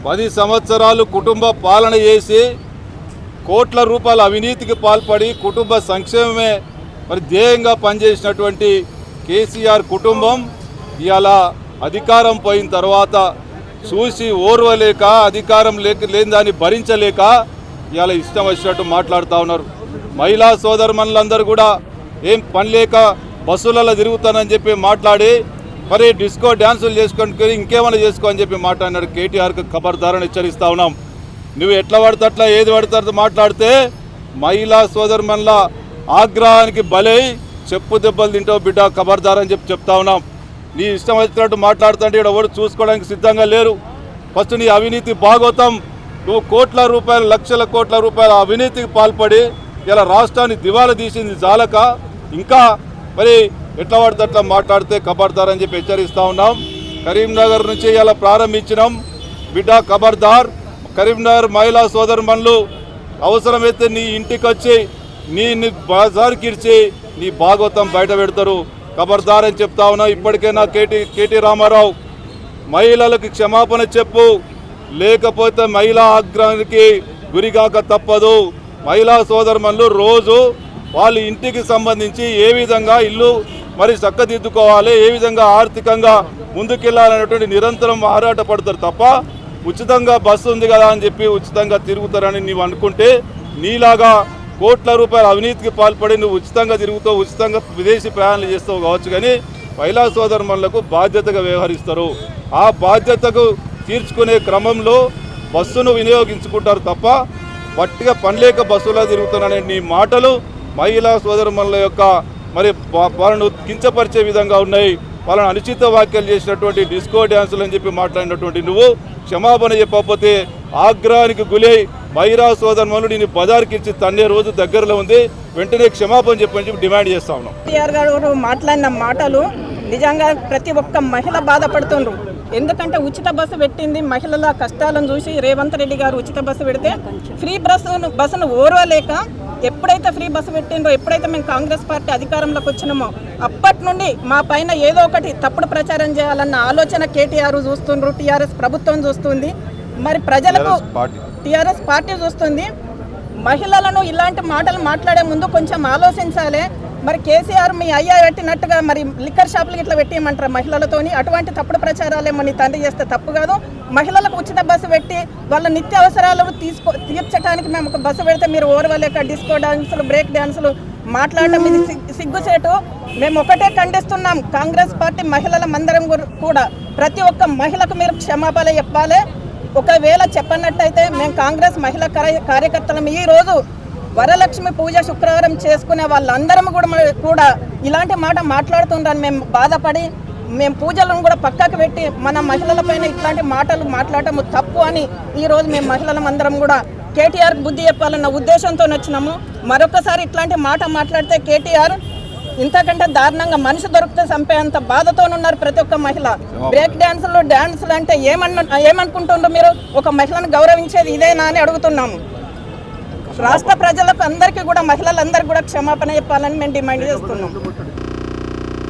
పది సంవత్సరాలు కుటుంబ పాలన చేసి కోట్ల రూపాయల అవినీతికి పాల్పడి కుటుంబ సంక్షేమమే మరి ధ్యేయంగా పనిచేసినటువంటి కేసీఆర్ కుటుంబం ఇవాళ అధికారం పోయిన తర్వాత చూసి ఓర్వలేక అధికారం లేని దాన్ని భరించలేక ఇవాళ ఇష్టం వచ్చినట్టు మాట్లాడుతూ ఉన్నారు. మహిళా సోదరుమణులందరూ కూడా ఏం పని లేక బస్సులలో తిరుగుతానని చెప్పి మాట్లాడి మరి డిస్కో డ్యాన్సులు చేసుకొని ఇంకేమైనా చేసుకో అని చెప్పి మాట్లాడినాడు. కేటీఆర్కి ఖబర్దారని హెచ్చరిస్తూ ఉన్నాం. నువ్వు ఎట్లా పడితే అట్లా ఏది పడితే మాట్లాడితే మహిళా సోదరుమణుల ఆగ్రహానికి బలై చెప్పు దెబ్బలు తింటావు బిడ్డ, ఖబర్దారని చెప్పి చెప్తా ఉన్నాం. నీ ఇష్టం వచ్చినట్టు మాట్లాడుతుంటే ఇక్కడ ఎవరు చూసుకోవడానికి సిద్ధంగా లేరు. ఫస్ట్ నీ అవినీతి భాగోతం. నువ్వు కోట్ల రూపాయలు లక్షల కోట్ల రూపాయల అవినీతికి పాల్పడి ఇలా రాష్ట్రాన్ని దివాలా తీసింది జాలక ఇంకా మరి ఎట్లా పడితే అట్లా మాట్లాడితే ఖబర్దార్ చెప్పి హెచ్చరిస్తూ ఉన్నాం. కరీంనగర్ నుంచి ఇలా ప్రారంభించినాం బిడ్డ, ఖబర్దార్. కరీంనగర్ మహిళా సోదరుమణులు అవసరమైతే నీ ఇంటికి వచ్చి నీ బజార్కి ఇచ్చి నీ భాగవతం బయట పెడతారు. ఖబర్దార్ అని చెప్తా ఉన్నాం. ఇప్పటికైనా కేటీ రామారావు మహిళలకు క్షమాపణ చెప్పు, లేకపోతే మహిళా ఆగ్రహానికి గురిగాక తప్పదు. మహిళా సోదరుమణులు రోజు వాళ్ళ ఇంటికి సంబంధించి ఏ విధంగా ఇల్లు మరి చక్కదిద్దుకోవాలి, ఏ విధంగా ఆర్థికంగా ముందుకెళ్లాలనేటువంటి నిరంతరం ఆరాట పడతారు తప్ప ఉచితంగా బస్సు ఉంది కదా అని చెప్పి ఉచితంగా తిరుగుతారని నీవు అనుకుంటే నీలాగా కోట్ల రూపాయల అవినీతికి పాల్పడి నువ్వు ఉచితంగా తిరుగుతావు, ఉచితంగా విదేశీ ప్రయాణాలు చేస్తావు కావచ్చు. కానీ మహిళా సోదరుమణులకు బాధ్యతగా వ్యవహరిస్తారు. ఆ బాధ్యతకు తీర్చుకునే క్రమంలో బస్సును వినియోగించుకుంటారు తప్ప పట్టిగా పనిలేక బస్సులో తిరుగుతున్నానే నీ మాటలు మహిళా సోదరుమణుల యొక్క మరి వాళ్ళను కించపరిచే విధంగా ఉన్నాయి. వాళ్ళని అనుచిత వ్యాఖ్యలు చేసినటువంటి డిస్కో డ్యాన్సులు అని చెప్పి మాట్లాడినటువంటి నువ్వు క్షమాపణ చెప్పకపోతే ఆగ్రహానికి గులై మహిళా సోదరుమణులు నేను బజార్కి ఇచ్చి తన్నే రోజు దగ్గరలో ఉంది. వెంటనే క్షమాపణ చెప్పని చెప్పి డిమాండ్ చేస్తా ఉన్నాం. కేటీఆర్ గారు మాట్లాడిన మాటలు నిజంగా ప్రతి ఒక్క మహిళ బాధపడుతుండ్రు. ఎందుకంటే ఉచిత బస్సు పెట్టింది మహిళల కష్టాలను చూసి రేవంత్ రెడ్డి గారు ఉచిత బస్సు పెడితే ఫ్రీ బస్సును ఓర్వలేక ఎప్పుడైతే ఫ్రీ బస్సు పెట్టిండ్రో, ఎప్పుడైతే మేము కాంగ్రెస్ పార్టీ అధికారంలోకి వచ్చినామో అప్పటి నుండి మా పైన ఏదో ఒకటి తప్పుడు ప్రచారం చేయాలన్న ఆలోచన కేటీఆర్ చూస్తుండ్రు, టీఆర్ఎస్ ప్రభుత్వం చూస్తుంది, మరి ప్రజలకు టీఆర్ఎస్ పార్టీ చూస్తుంది. మహిళలను ఇలాంటి మాటలు మాట్లాడే ముందు కొంచెం ఆలోచించాలి. మరి కేసీఆర్ మీ అయ్యా పెట్టినట్టుగా మరి లిక్కర్ షాపులు ఇట్లా పెట్టేయమంటారు మహిళలతోని. అటువంటి తప్పుడు ప్రచారాలేమో నీ తండ్రి చేస్తే తప్పు కాదు. మహిళలకు ఉచిత బస్సు పెట్టి వాళ్ళ నిత్య అవసరాలు తీర్చడానికి మేము ఒక బస్సు పెడితే మీరు ఓర్వలేక డిస్కో డాన్సులు, బ్రేక్ డాన్సులు మాట్లాడటం ఇది సిగ్గుసేటు. మేము ఒకటే ఖండిస్తున్నాం. కాంగ్రెస్ పార్టీ మహిళల మందరం కూడా ప్రతి ఒక్క మహిళకు మీరు క్షమాపణ చెప్పాలి. ఒకవేళ చెప్పనట్టయితే మేము కాంగ్రెస్ మహిళా కార్యకర్తలం ఈరోజు వరలక్ష్మి పూజ శుక్రవారం చేసుకునే వాళ్ళందరం కూడా ఇలాంటి మాట మాట్లాడుతుంటాను. మేము బాధపడి మేము పూజలను కూడా పక్కకు పెట్టి మన మహిళల పైన ఇట్లాంటి మాటలు మాట్లాడటము తప్పు అని ఈరోజు మేము మహిళలం అందరం కూడా కేటీఆర్ బుద్ధి చెప్పాలన్న ఉద్దేశంతో వచ్చినాము. మరొకసారి ఇట్లాంటి మాట మాట్లాడితే కేటీఆర్ ఇంతకంటే దారుణంగా మనిషి దొరికితే చంపేంత బాధతోనున్నారు ప్రతి ఒక్క మహిళ. బ్రేక్ డాన్సులు అంటే ఏమనుకుంటుండ్రు మీరు? ఒక మహిళను గౌరవించేది ఇదేనా అని అడుగుతున్నాము. రాష్ట్ర ప్రజలకు అందరికీ కూడా మహిళలందరికీ కూడా క్షమాపణ చెప్పాలని మేము డిమాండ్ చేస్తున్నాం.